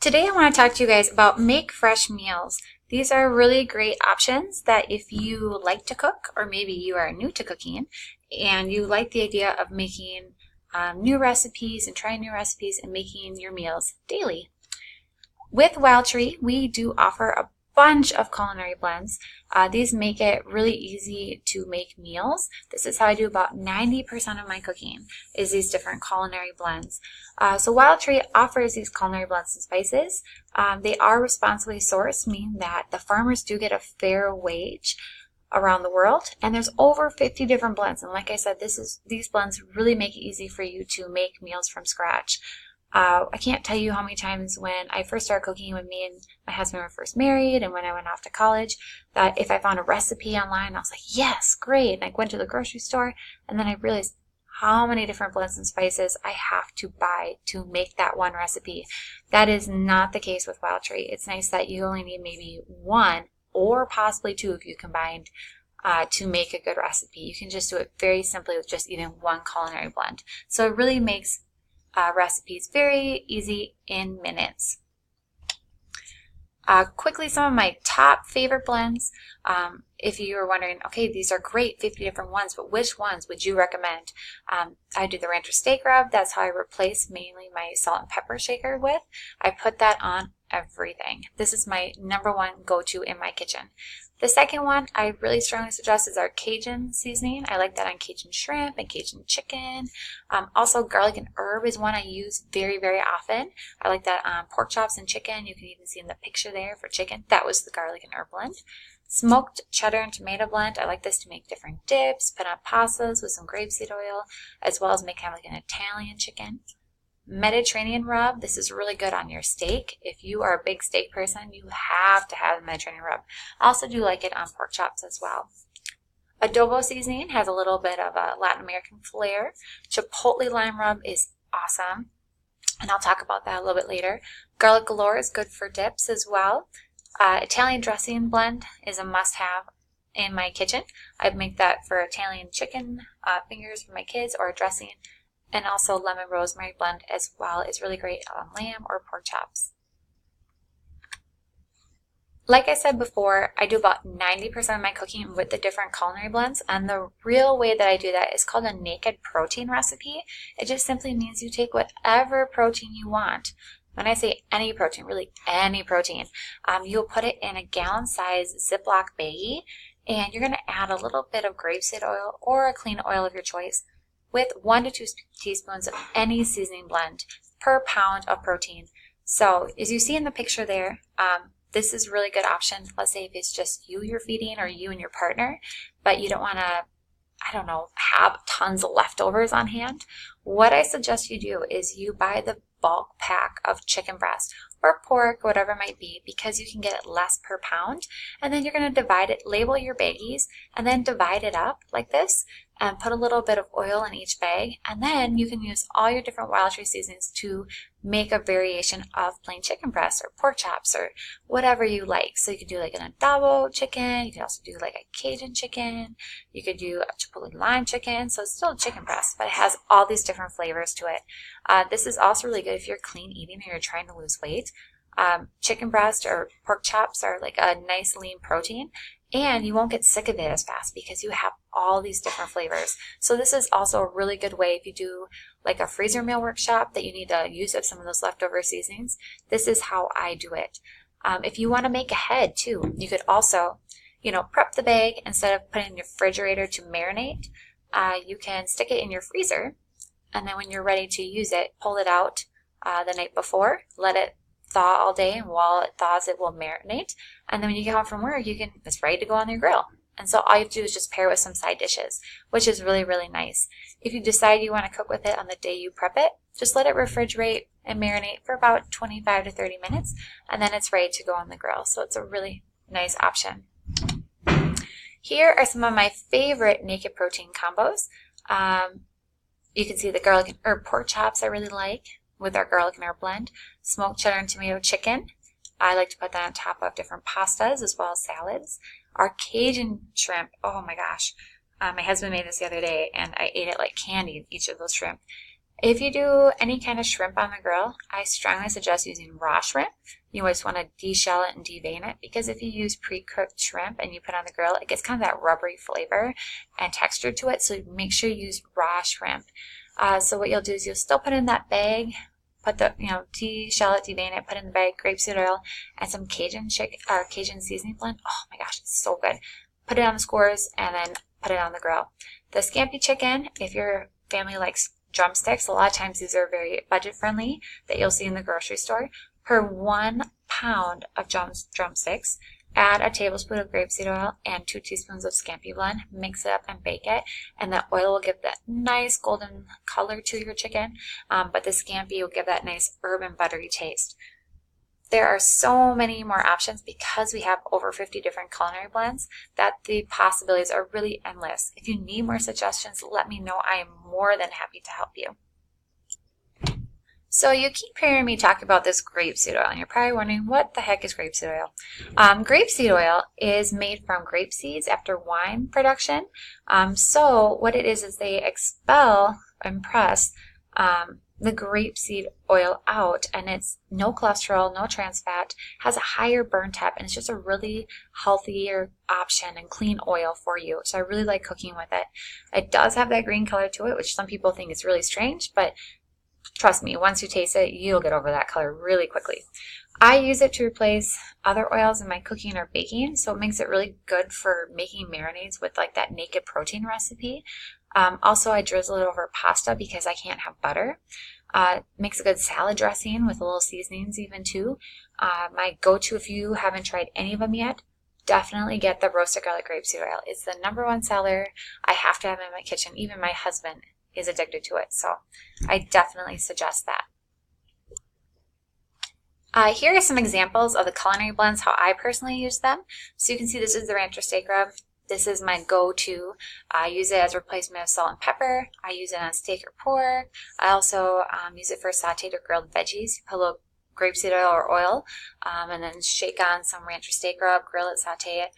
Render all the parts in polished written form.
Today I want to talk to you guys about make fresh meals. These are really great options that if you like to cook, or maybe you are new to cooking and you like the idea of making new recipes and trying new recipes and making your meals daily. With Wildtree, we do offer a bunch of culinary blends. These make it really easy to make meals. This is how I do about 90% of my cooking, is these different culinary blends. So Wildtree offers these culinary blends and spices. They are responsibly sourced, meaning that the farmers do get a fair wage around the world, and there's over 50 different blends. And like I said, these blends really make it easy for you to make meals from scratch. I can't tell you how many times when I first started cooking, when me and my husband were first married and when I went off to college, that if I found a recipe online, I was like, yes, great. And I went to the grocery store and then I realized how many different blends and spices I have to buy to make that one recipe. That is not the case with Wildtree. It's nice that you only need maybe one or possibly two if you combined to make a good recipe. You can just do it very simply with just even one culinary blend. So it really makes recipes very easy in minutes. Quickly, some of my top favorite blends. If you were wondering, okay, these are great, 50 different ones, but which ones would you recommend? I do the rancher steak rub. That's how I replace mainly my salt and pepper shaker with. I put that on everything. This is my number one go-to in my kitchen. The second one I really strongly suggest is our Cajun seasoning. I like that on Cajun shrimp and Cajun chicken. Also, garlic and herb is one I use very, very often. I like that on pork chops and chicken. You can even see in the picture there for chicken. That was the garlic and herb blend. Smoked cheddar and tomato blend. I like this to make different dips, put on pastas with some grapeseed oil, as well as make kind of like an Italian chicken. Mediterranean rub. This is really good on your steak. If you are a big steak person, you have to have the Mediterranean rub. I also do like it on pork chops as well. Adobo seasoning has a little bit of a Latin American flair. Chipotle lime rub is awesome, and I'll talk about that a little bit later. Garlic galore is good for dips as well. Italian dressing blend is a must-have in my kitchen. I make that for Italian chicken fingers for my kids, or dressing. And also lemon rosemary blend as well is really great on lamb or pork chops. Like I said before, I do about 90% of my cooking with the different culinary blends, and the real way that I do that is called a naked protein recipe. It just simply means you take whatever protein you want. When I say any protein, really any protein, you'll put it in a gallon-size Ziploc baggie, and you're going to add a little bit of grapeseed oil or a clean oil of your choice, with 1 to 2 teaspoons of any seasoning blend per pound of protein. So as you see in the picture there, this is a really good option. Let's say if it's just you you're feeding, or you and your partner, but you don't want to, have tons of leftovers on hand. What I suggest you do is you buy the bulk pack of chicken breast or pork, whatever it might be, because you can get it less per pound. And then you're going to divide it, label your baggies, and then divide it up like this, and put a little bit of oil in each bag. And then you can use all your different Wildtree seasonings to make a variation of plain chicken breast or pork chops or whatever you like. So you could do like an adobo chicken. You could also do like a Cajun chicken. You could do a chipotle lime chicken. So it's still a chicken breast, but it has all these different flavors to it. This is also really good if you're clean eating or you're trying to lose weight. Chicken breast or pork chops are like a nice lean protein, and you won't get sick of it as fast because you have all these different flavors. So this is also a really good way if you do like a freezer meal workshop that you need to use up some of those leftover seasonings. This is how I do it. If you want to make ahead too, you could also, prep the bag. Instead of putting it in your refrigerator to marinate, you can stick it in your freezer, and then when you're ready to use it, pull it out the night before, let it thaw all day, and while it thaws it will marinate, and then when you get home from work it's ready to go on your grill. And so all you have to do is just pair with some side dishes, which is really, really nice. If you decide you want to cook with it on the day you prep it, just let it refrigerate and marinate for about 25 to 30 minutes, and then it's ready to go on the grill. So it's a really nice option. Here are some of my favorite naked protein combos. You can see the garlic and herb pork chops I really like with our garlic and herb blend. Smoked cheddar and tomato chicken. I like to put that on top of different pastas as well as salads. Our Cajun shrimp, oh my gosh. My husband made this the other day and I ate it like candy, each of those shrimp. If you do any kind of shrimp on the grill, I strongly suggest using raw shrimp. You always want to de-shell it and devein it, because if you use pre-cooked shrimp and you put it on the grill, it gets kind of that rubbery flavor and texture to it, so make sure you use raw shrimp. So what you'll do is you'll still put it in that bag, put the, de-shell it, devein it, put it in the bag, grapeseed oil, and some Cajun seasoning blend. Oh my gosh, it's so good. Put it on the skewers and then put it on the grill. The scampi chicken, if your family likes drumsticks, a lot of times these are very budget friendly that you'll see in the grocery store. Per 1 pound of drumsticks, add a tablespoon of grapeseed oil and 2 teaspoons of scampi blend. Mix it up and bake it, and the oil will give that nice golden color to your chicken, but the scampi will give that nice herb and buttery taste. There are so many more options because we have over 50 different culinary blends that the possibilities are really endless. If you need more suggestions, let me know. I am more than happy to help you. So you keep hearing me talk about this grapeseed oil, and you're probably wondering, what the heck is grapeseed oil? Grapeseed oil is made from grape seeds after wine production. So what it is they expel and press the grapeseed oil out, and it's no cholesterol, no trans fat, has a higher burn temp, and it's just a really healthier option and clean oil for you. So I really like cooking with it. It does have that green color to it, which some people think is really strange, but trust me, once you taste it, you'll get over that color really quickly. I use it to replace other oils in my cooking or baking, so it makes it really good for making marinades with like that naked protein recipe. Also, I drizzle it over pasta because I can't have butter. Makes a good salad dressing with a little seasonings even too. My go-to, if you haven't tried any of them yet, definitely get the roasted garlic grapeseed oil. It's the #1 seller. I have to have it in my kitchen. Even my husband is addicted to it, so I definitely suggest that. Here are some examples of the culinary blends, how I personally use them. So you can see this is the rancher steak rub. This is my go-to. I use it as a replacement of salt and pepper. I use it on steak or pork. I also use it for sauteed or grilled veggies. Put a little grapeseed oil or oil, and then shake on some rancher steak rub, grill it, saute it.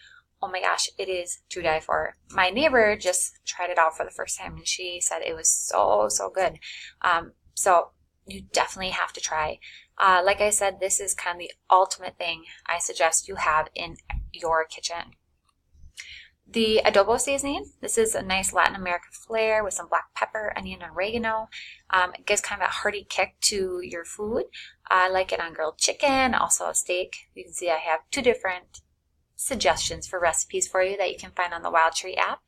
Oh my gosh, it is to die for. My neighbor just tried it out for the first time, and she said it was so good. So you definitely have to try. Like I said, this is kind of the ultimate thing I suggest you have in your kitchen. The adobo seasoning, this is a nice Latin American flair with some black pepper, onion, and oregano. It gives kind of a hearty kick to your food. I like it on grilled chicken, also a steak. You can see I have 2 different suggestions for recipes for you that you can find on the Wildtree app.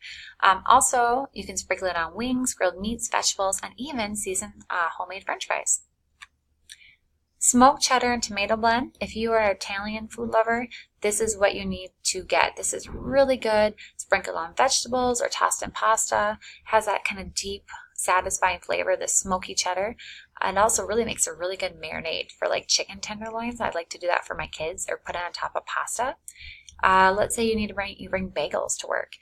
Also, you can sprinkle it on wings, grilled meats, vegetables, and even season homemade French fries. Smoked cheddar and tomato blend. If you are an Italian food lover, this is what you need to get. This is really good. Sprinkled on vegetables or tossed in pasta. Has that kind of deep, satisfying flavor, the smoky cheddar. And also really makes a really good marinade for like chicken tenderloins. I'd like to do that for my kids, or put it on top of pasta. Let's say you need to bring bagels to work.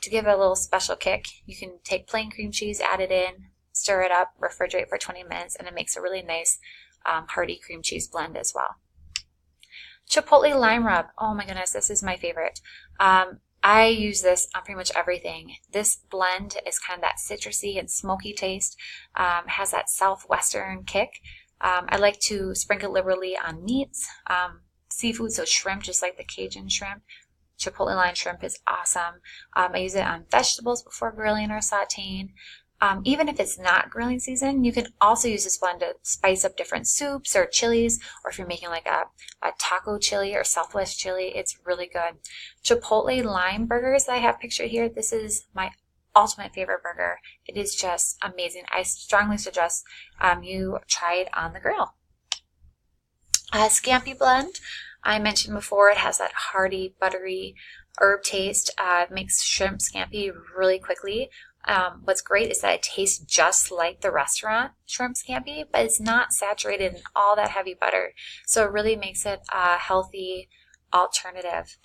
To give it a little special kick, you can take plain cream cheese, add it in, stir it up, refrigerate for 20 minutes, and it makes a really nice hearty cream cheese blend as well. Chipotle lime rub. Oh my goodness, this is my favorite. I use this on pretty much everything. This blend is kind of that citrusy and smoky taste. Has that southwestern kick. I like to sprinkle liberally on meats, seafood, so shrimp, just like the Cajun shrimp. Chipotle lime shrimp is awesome. I use it on vegetables before grilling or sauteing. Even if it's not grilling season, you can also use this blend to spice up different soups or chilies, or if you're making like a taco chili or Southwest chili, it's really good. Chipotle lime burgers that I have pictured here, this is my ultimate favorite burger. It is just amazing. I strongly suggest you try it on the grill. Scampi blend, I mentioned before, it has that hearty, buttery herb taste. It makes shrimp scampi really quickly. What's great is that it tastes just like the restaurant shrimp scampi, but it's not saturated in all that heavy butter. So it really makes it a healthy alternative.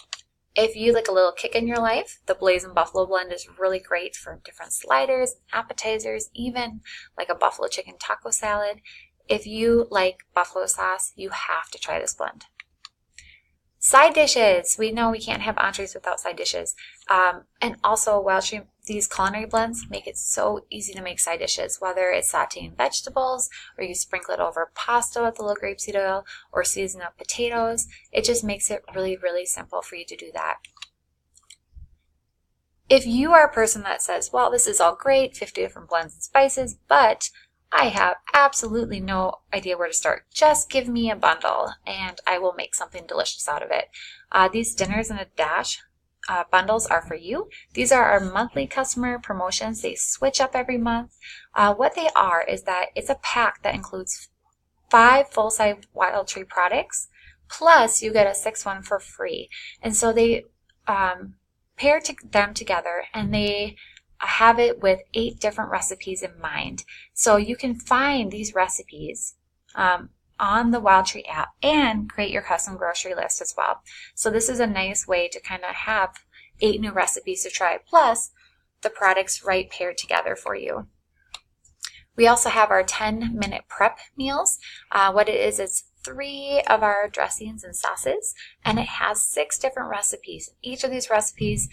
If you like a little kick in your life, the Blazing Buffalo blend is really great for different sliders, appetizers, even like a buffalo chicken taco salad. If you like buffalo sauce, you have to try this blend. Side dishes. We know we can't have entrees without side dishes. And also, Wildtree, these culinary blends make it so easy to make side dishes, whether it's sauteing vegetables or you sprinkle it over pasta with a little grapeseed oil or season up potatoes. It just makes it really, really simple for you to do that. If you are a person that says, well, this is all great, 50 different blends and spices, but I have absolutely no idea where to start. Just give me a bundle and I will make something delicious out of it. These Dinners in a Dash bundles are for you. These are our monthly customer promotions. They switch up every month. What they are is that it's a pack that includes 5 full-size Wildtree products, plus you get a 6th one for free. And so they pair them together and they have it with 8 different recipes in mind. So you can find these recipes on the Wildtree app and create your custom grocery list as well. So this is a nice way to kind of have 8 new recipes to try, plus the products right paired together for you. We also have our 10-minute prep meals. What it is, it's 3 of our dressings and sauces, and it has 6 different recipes. Each of these recipes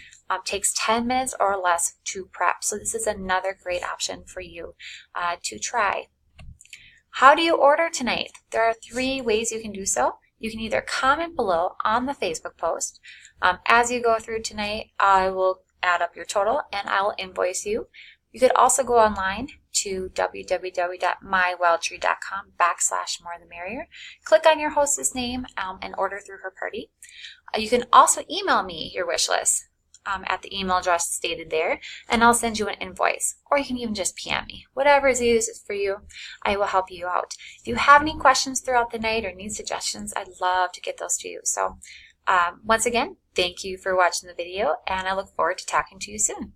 takes 10 minutes or less to prep. So this is another great option for you to try. How do you order tonight? There are 3 ways you can do so. You can either comment below on the Facebook post. As you go through tonight, I will add up your total and I'll invoice you. You could also go online to www.mywildtree.com/more the merrier. Click on your hostess name and order through her party. You can also email me your wish list at the email address stated there, and I'll send you an invoice. Or you can even just PM me. Whatever is easiest for you, I will help you out. If you have any questions throughout the night or need suggestions, I'd love to get those to you. So once again, thank you for watching the video, and I look forward to talking to you soon.